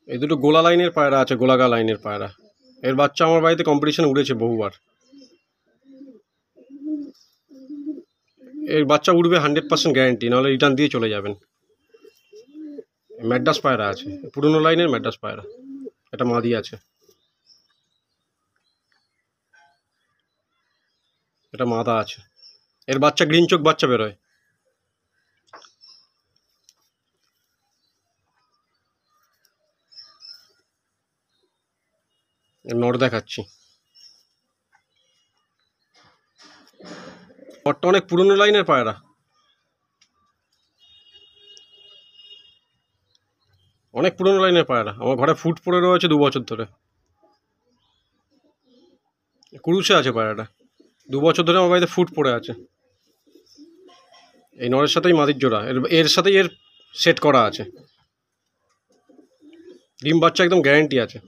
এই দুটো গোলা লাইনের পায়রা আছে, গোলাগা লাইনের পায়রা। এর বাচ্চা আমার বাড়িতে কম্পিটিশন উড়েছে বহুবার। এর বাচ্চা উড়বে 100% গ্যারেন্টি, নাহলে রিটার্ন দিয়ে চলে যাবেন। ম্যাড্রাস পায়রা আছে, পুরনো লাইনের ম্যাড্রাস পায়রা। এটা মাদি আছে, এটা মাদা আছে। এর বাচ্চা গ্রিন চোখ বাচ্চা বেরোয়। এর নর দেখাচ্ছি। নরটা অনেক পুরনো লাইনের পায়রা, অনেক পুরনো লাইনের পায়রা। আমার ঘরে ফুট পড়ে রয়েছে 2 বছর ধরে। কুরুশে আছে পায়রাটা, 2 বছর ধরে আমার বাড়িতে ফুট পড়ে আছে। এই নরের সাথেই মাদির জোড়া, এর সাথেই এর সেট করা আছে। ডিম বাচ্চা একদম গ্যারেন্টি আছে।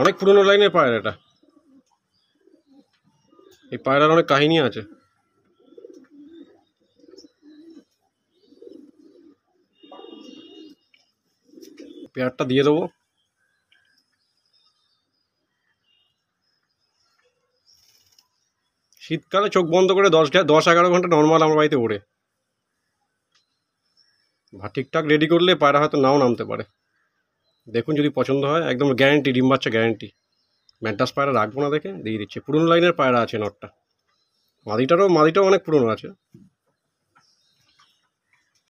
অনেক পুরনো লাইনের পায়রা এটা। এই পায়রার অনেক কাহিনী আছে। পেয়ারটা দিয়ে দেবো। শীতকালে চোখ বন্ধ করে 10-11 ঘন্টা নর্মাল আমার বাড়িতে ওড়ে। ঠিকঠাক রেডি করলে পায়রা হয়তো নাও নামতে পারে। দেখুন যদি পছন্দ হয়, একদম গ্যারেন্টি, ডিম বাচ্চা গ্যারেন্টি। ম্যাড্রাস পায়রা রাখবো না দেখে দিয়ে দিচ্ছি। পুরনো লাইনের পায়রা আছে নটটা। মাদিটাও অনেক পুরনো আছে।